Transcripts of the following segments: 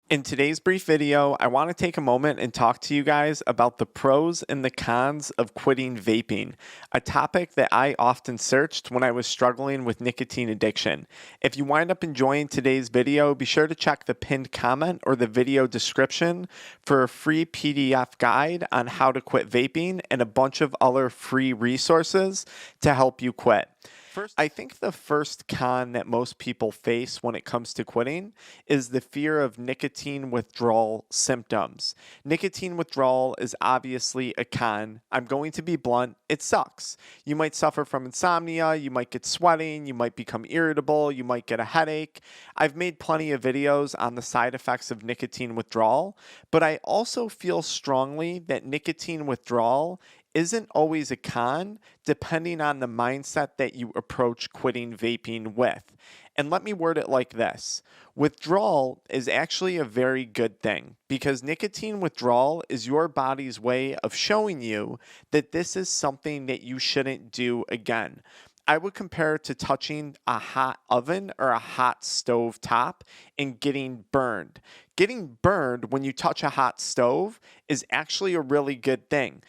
In today's brief video, I want to take a moment and talk to you guys about the pros and the cons of quitting vaping, a topic that I often searched when I was struggling with nicotine addiction. If you wind up enjoying today's video, be sure to check the pinned comment or the video description for a free PDF guide on how to quit vaping and a bunch of other free resources to help you quit. I think the first con that most people face when it comes to quitting is the fear of nicotine withdrawal symptoms. Nicotine withdrawal is obviously a con. I'm going to be blunt, it sucks. You might suffer from insomnia, you might get sweating, you might become irritable, you might get a headache. I've made plenty of videos on the side effects of nicotine withdrawal, but I also feel strongly that nicotine withdrawal isn't always a con, depending on the mindset that you approach quitting vaping with. And let me word it like this. Withdrawal is actually a very good thing because nicotine withdrawal is your body's way of showing you that this is something that you shouldn't do again. I would compare it to touching a hot oven or a hot stove top and getting burned. Getting burned when you touch a hot stove is actually a really good thing.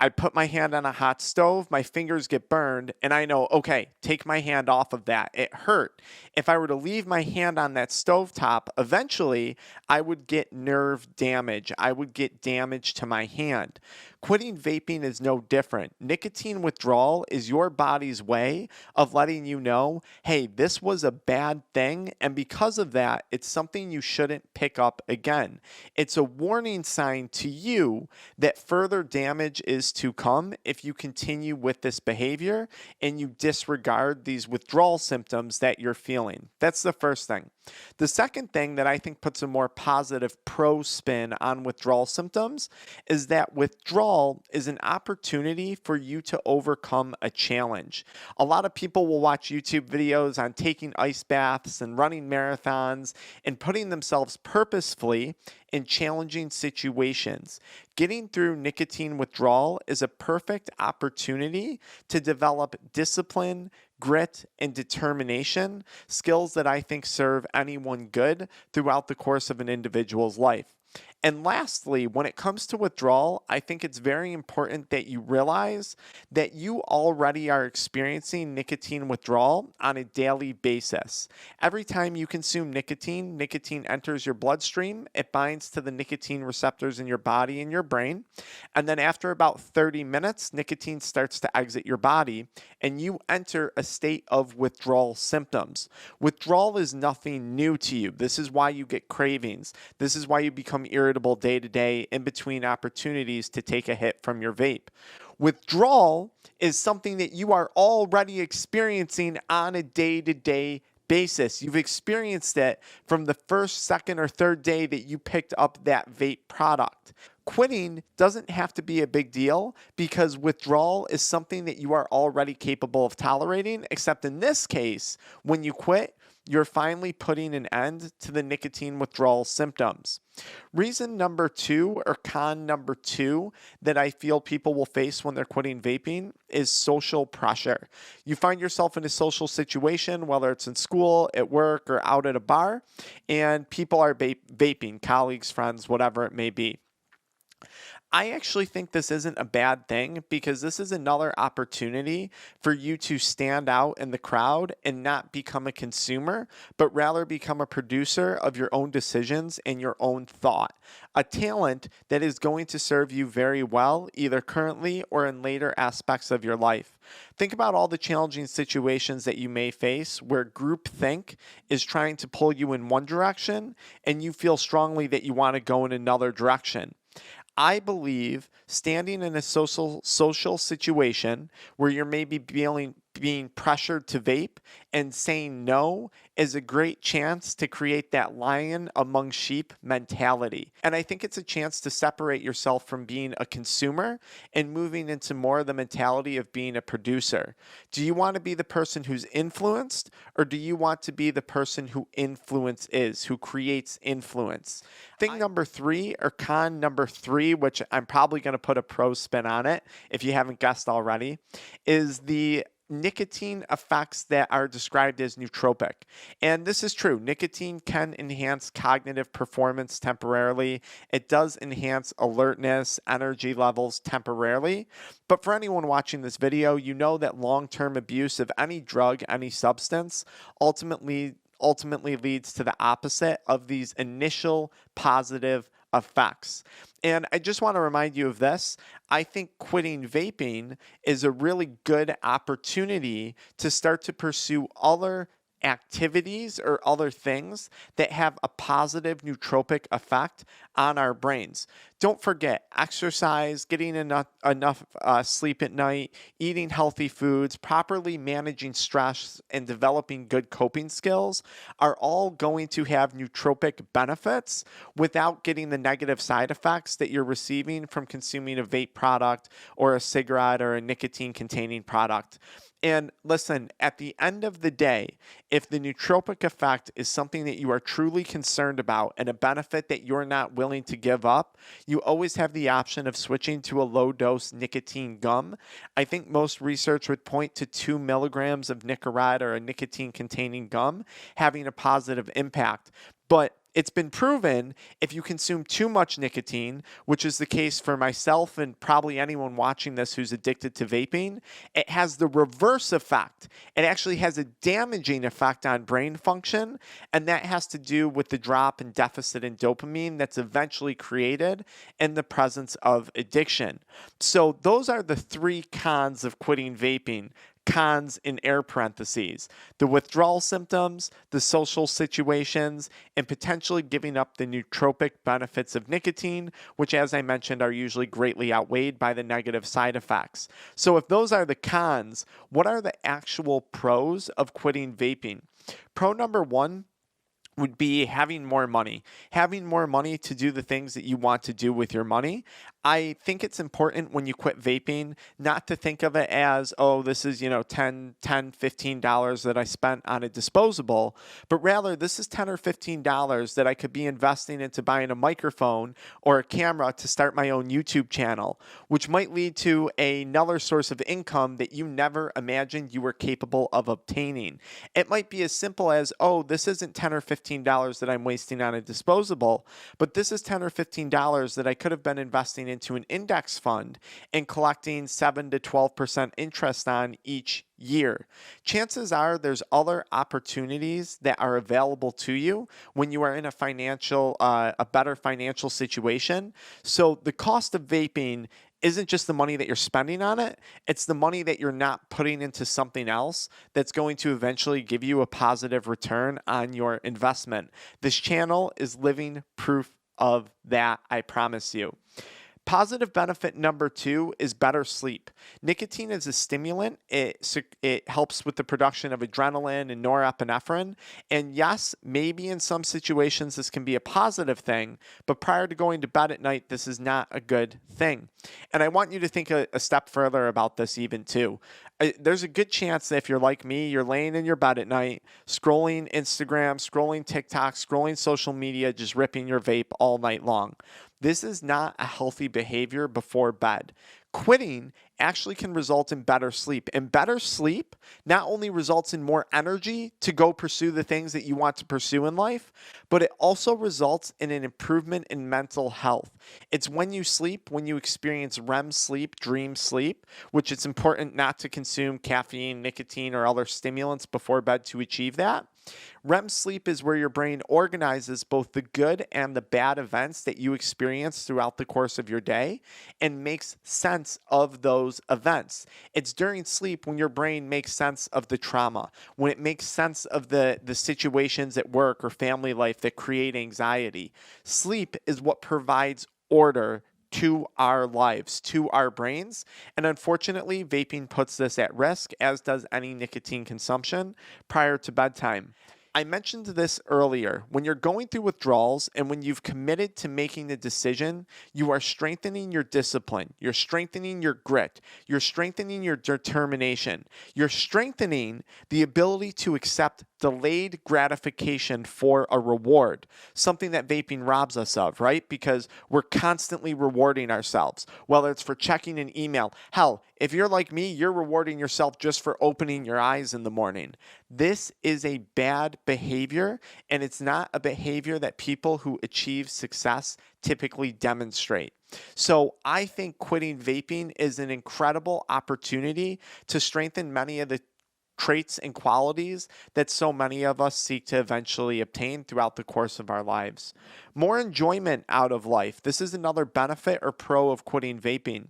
I put my hand on a hot stove, my fingers get burned, and I know, okay, take my hand off of that. It hurt. If I were to leave my hand on that stovetop, eventually I would get nerve damage. I would get damage to my hand. Quitting vaping is no different. Nicotine withdrawal is your body's way of letting you know, hey, this was a bad thing, and because of that, it's something you shouldn't pick up again. It's a warning sign to you that further damage is to come if you continue with this behavior and you disregard these withdrawal symptoms that you're feeling. That's the first thing. The second thing that I think puts a more positive pro spin on withdrawal symptoms is that withdrawal is an opportunity for you to overcome a challenge. A lot of people will watch YouTube videos on taking ice baths and running marathons and putting themselves purposefully in challenging situations. Getting through nicotine withdrawal is a perfect opportunity to develop discipline, grit, and determination, skills that I think serve anyone good throughout the course of an individual's life. And lastly, when it comes to withdrawal, I think it's very important that you realize that you already are experiencing nicotine withdrawal on a daily basis. Every time you consume nicotine, nicotine enters your bloodstream, it binds to the nicotine receptors in your body and your brain, and then after about 30 minutes, nicotine starts to exit your body, and you enter a state of withdrawal symptoms. Withdrawal is nothing new to you. This is why you get cravings. This is why you become irritable day to day in between opportunities to take a hit from your vape. Withdrawal is something that you are already experiencing on a day-to-day basis. You've experienced it from the first, second, or third day that you picked up that vape product. Quitting doesn't have to be a big deal because withdrawal is something that you are already capable of tolerating, except in this case, when you quit, you're finally putting an end to the nicotine withdrawal symptoms. Reason number two, or con number two, that I feel people will face when they're quitting vaping is social pressure. You find yourself in a social situation, whether it's in school, at work, or out at a bar, and people are vaping, colleagues, friends, whatever it may be. I actually think this isn't a bad thing because this is another opportunity for you to stand out in the crowd and not become a consumer, but rather become a producer of your own decisions and your own thought. A talent that is going to serve you very well, either currently or in later aspects of your life. Think about all the challenging situations that you may face where groupthink is trying to pull you in one direction and you feel strongly that you want to go in another direction. I believe standing in a social situation where you're maybe being pressured to vape and saying no is a great chance to create that lion among sheep mentality. And I think it's a chance to separate yourself from being a consumer and moving into more of the mentality of being a producer. Do you want to be the person who's influenced, or do you want to be the person who influence is, who creates influence? Thing number three, or con number three, which I'm probably going to put a pro spin on it if you haven't guessed already, is the nicotine effects that are described as nootropic. And this is true. Nicotine can enhance cognitive performance temporarily. It does enhance alertness, energy levels temporarily. But for anyone watching this video, you know that long-term abuse of any drug, any substance, ultimately leads to the opposite of these initial positive effects. And I just want to remind you of this. I think quitting vaping is a really good opportunity to start to pursue other activities or other things that have a positive nootropic effect on our brains. Don't forget exercise, getting enough sleep at night, eating healthy foods, properly managing stress, and developing good coping skills are all going to have nootropic benefits without getting the negative side effects that you're receiving from consuming a vape product or a cigarette or a nicotine containing product. And listen, at the end of the day, if the nootropic effect is something that you are truly concerned about and a benefit that you're not willing to give up, you always have the option of switching to a low dose nicotine gum. I think most research would point to 2 milligrams of Nicorette or a nicotine containing gum having a positive impact. But it's been proven if you consume too much nicotine, which is the case for myself and probably anyone watching this who's addicted to vaping, it has the reverse effect. It actually has a damaging effect on brain function, and that has to do with the drop in deficit in dopamine that's eventually created in the presence of addiction. So those are the 3 cons of quitting vaping. Cons in air parentheses: the withdrawal symptoms, the social situations, and potentially giving up the nootropic benefits of nicotine, which, as I mentioned, are usually greatly outweighed by the negative side effects. So if those are the cons, what are the actual pros of quitting vaping? Pro number 1 would be having more money to do the things that you want to do with your money. I think it's important when you quit vaping not to think of it as, oh, this is, $10, $15 that I spent on a disposable, but rather this is $10 or $15 that I could be investing into buying a microphone or a camera to start my own YouTube channel, which might lead to another source of income that you never imagined you were capable of obtaining. It might be as simple as, oh, this isn't $10 or $15 that I'm wasting on a disposable, but this is $10 or $15 that I could have been investing into an index fund and collecting 7 to 12% interest on each year. Chances are there's other opportunities that are available to you when you are in a better financial situation. So the cost of vaping isn't just the money that you're spending on it, it's the money that you're not putting into something else that's going to eventually give you a positive return on your investment. This channel is living proof of that, I promise you. Positive benefit number 2 is better sleep. Nicotine is a stimulant. It helps with the production of adrenaline and norepinephrine. And yes, maybe in some situations this can be a positive thing, but prior to going to bed at night, this is not a good thing. And I want you to think a step further about this even too. There's a good chance that if you're like me, you're laying in your bed at night, scrolling Instagram, scrolling TikTok, scrolling social media, just ripping your vape all night long. This is not a healthy behavior before bed. Quitting actually can result in better sleep. And better sleep not only results in more energy to go pursue the things that you want to pursue in life, but it also results in an improvement in mental health. It's when you sleep, when you experience REM sleep, dream sleep, which it's important not to consume caffeine, nicotine, or other stimulants before bed to achieve that. REM sleep is where your brain organizes both the good and the bad events that you experience throughout the course of your day and makes sense of those events. It's during sleep when your brain makes sense of the trauma, when it makes sense of the situations at work or family life that create anxiety. Sleep is what provides order to our lives, to our brains. And unfortunately, vaping puts this at risk, as does any nicotine consumption prior to bedtime. I mentioned this earlier. When you're going through withdrawals and when you've committed to making the decision, you are strengthening your discipline. You're strengthening your grit. You're strengthening your determination. You're strengthening the ability to accept delayed gratification for a reward, something that vaping robs us of, right? Because we're constantly rewarding ourselves, whether it's for checking an email. Hell, if you're like me, you're rewarding yourself just for opening your eyes in the morning. This is a bad behavior, and it's not a behavior that people who achieve success typically demonstrate. So I think quitting vaping is an incredible opportunity to strengthen many of the traits and qualities that so many of us seek to eventually obtain throughout the course of our lives. More enjoyment out of life. This is another benefit or pro of quitting vaping.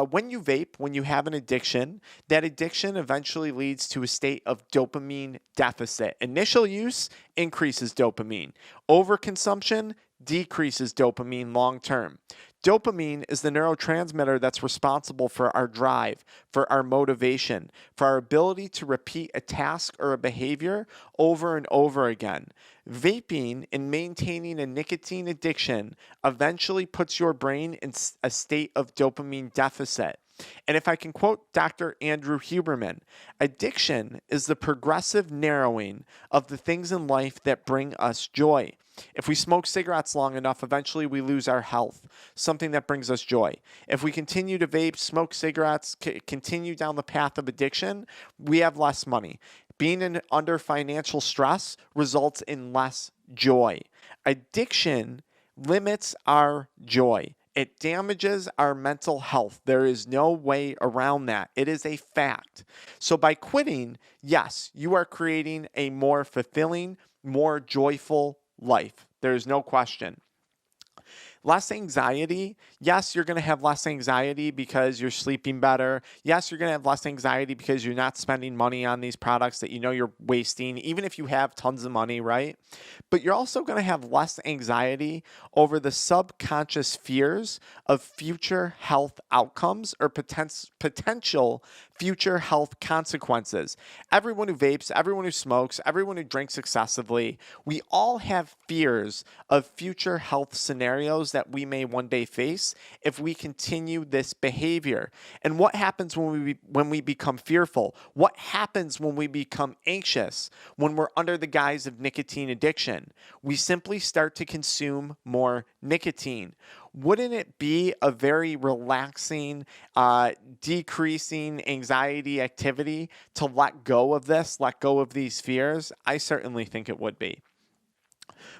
When you vape, when you have an addiction, that addiction eventually leads to a state of dopamine deficit. Initial use increases dopamine. Overconsumption decreases dopamine long term. Dopamine is the neurotransmitter that's responsible for our drive, for our motivation, for our ability to repeat a task or a behavior over and over again. Vaping and maintaining a nicotine addiction eventually puts your brain in a state of dopamine deficit. And if I can quote Dr. Andrew Huberman, addiction is the progressive narrowing of the things in life that bring us joy. If we smoke cigarettes long enough, eventually we lose our health, something that brings us joy. If we continue to vape, smoke cigarettes, continue down the path of addiction, we have less money. Being under financial stress results in less joy. Addiction limits our joy. It damages our mental health. There is no way around that. It is a fact. So by quitting, yes, you are creating a more fulfilling, more joyful life. There is no question. Less anxiety. Yes, you're going to have less anxiety because you're sleeping better. Yes, you're going to have less anxiety because you're not spending money on these products that you know you're wasting, even if you have tons of money, right? But you're also going to have less anxiety over the subconscious fears of future health outcomes or potential future health consequences. Everyone who vapes, everyone who smokes, everyone who drinks excessively, we all have fears of future health scenarios that we may one day face if we continue this behavior. And what happens when we become fearful? What happens when we become anxious? When we're under the guise of nicotine addiction, we simply start to consume more nicotine. Wouldn't it be a very relaxing, decreasing anxiety activity to let go of this, let go of these fears? I certainly think it would be.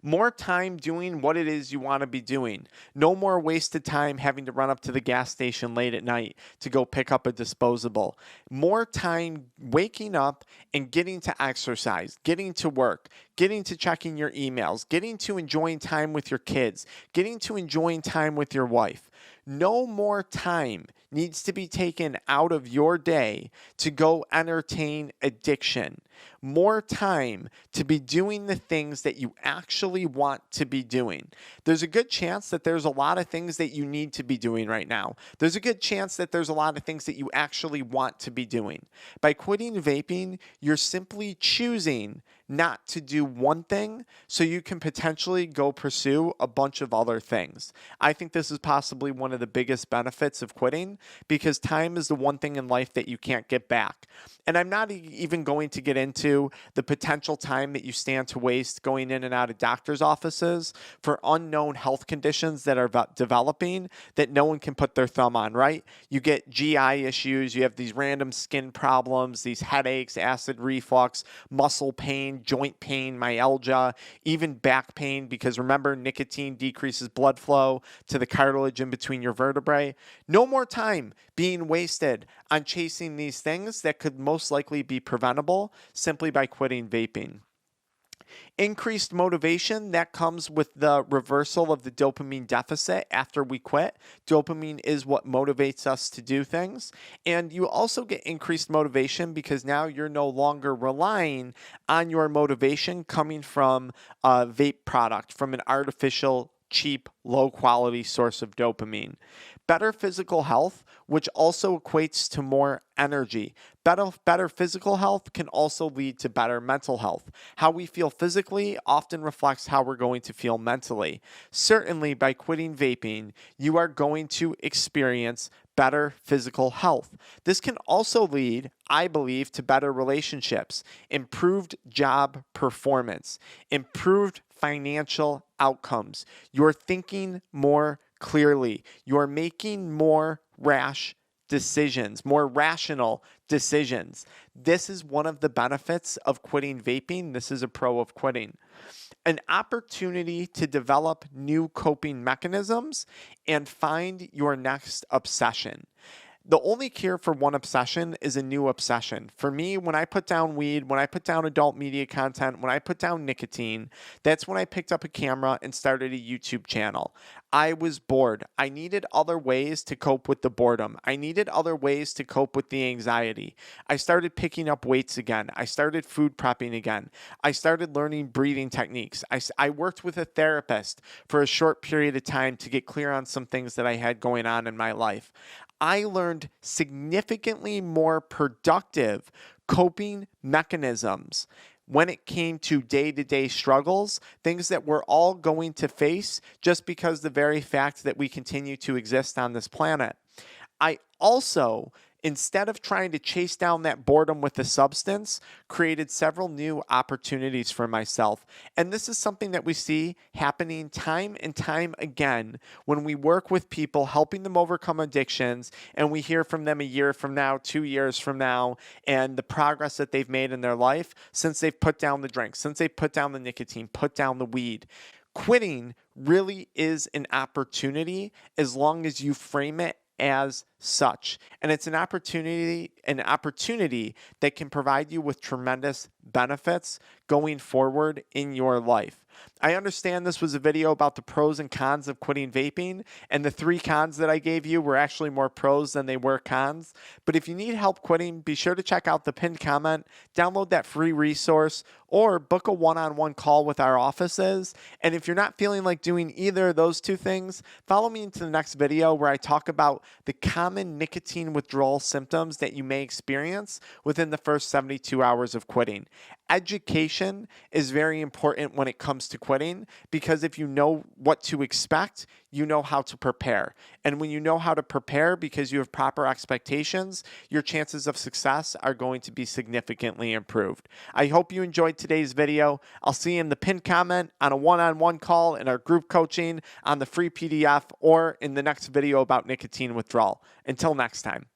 More time doing what it is you want to be doing. No more wasted time having to run up to the gas station late at night to go pick up a disposable. More time waking up and getting to exercise, getting to work, getting to checking your emails, getting to enjoying time with your kids, getting to enjoying time with your wife. No more time needs to be taken out of your day to go entertain addiction. More time to be doing the things that you actually want to be doing. There's a good chance that there's a lot of things that you need to be doing right now. There's a good chance that there's a lot of things that you actually want to be doing. By quitting vaping, you're simply choosing not to do one thing so you can potentially go pursue a bunch of other things. I think this is possibly one of the biggest benefits of quitting because time is the one thing in life that you can't get back. And I'm not even going to get into the potential time that you stand to waste going in and out of doctor's offices for unknown health conditions that are developing that no one can put their thumb on, right? You get GI issues, you have these random skin problems, these headaches, acid reflux, muscle pain, joint pain, myalgia, even back pain, because remember, nicotine decreases blood flow to the cartilage in between your vertebrae. No more time being wasted on chasing these things that could most likely be preventable simply by quitting vaping. Increased motivation, that comes with the reversal of the dopamine deficit after we quit. Dopamine is what motivates us to do things. And you also get increased motivation because now you're no longer relying on your motivation coming from a vape product, from an artificial cheap, low-quality source of dopamine. Better physical health, which also equates to more energy. Better physical health can also lead to better mental health. How we feel physically often reflects how we're going to feel mentally. Certainly, by quitting vaping, you are going to experience better physical health. This can also lead, I believe, to better relationships, improved job performance, improved financial outcomes. You're thinking more clearly. You're making more rash decisions, more rational decisions. This is one of the benefits of quitting vaping. This is a pro of quitting. An opportunity to develop new coping mechanisms and find your next obsession. The only cure for one obsession is a new obsession. For me, when I put down weed, when I put down adult media content, when I put down nicotine, that's when I picked up a camera and started a YouTube channel. I was bored. I needed other ways to cope with the boredom. I needed other ways to cope with the anxiety. I started picking up weights again. I started food prepping again. I started learning breathing techniques. I worked with a therapist for a short period of time to get clear on some things that I had going on in my life. I learned significantly more productive coping mechanisms when it came to day-to-day struggles, things that we're all going to face just because the very fact that we continue to exist on this planet. I also, instead of trying to chase down that boredom with the substance, created several new opportunities for myself. And this is something that we see happening time and time again when we work with people, helping them overcome addictions, and we hear from them a year from now, 2 years from now, and the progress that they've made in their life since they've put down the drink, since they've put down the nicotine, put down the weed. Quitting really is an opportunity as long as you frame it as such. And it's an opportunity that can provide you with tremendous benefits going forward in your life. I understand this was a video about the pros and cons of quitting vaping, and the 3 cons that I gave you were actually more pros than they were cons. But if you need help quitting, be sure to check out the pinned comment, download that free resource, or book a one-on-one call with our offices. And if you're not feeling like doing either of those 2 things, follow me into the next video where I talk about the common nicotine withdrawal symptoms that you may experience within the first 72 hours of quitting. Education is very important when it comes to quitting, because if you know what to expect, you know how to prepare. And when you know how to prepare because you have proper expectations, your chances of success are going to be significantly improved. I hope you enjoyed today's video. I'll see you in the pinned comment, on a one-on-one call, in our group coaching, on the free PDF, or in the next video about nicotine withdrawal. Until next time.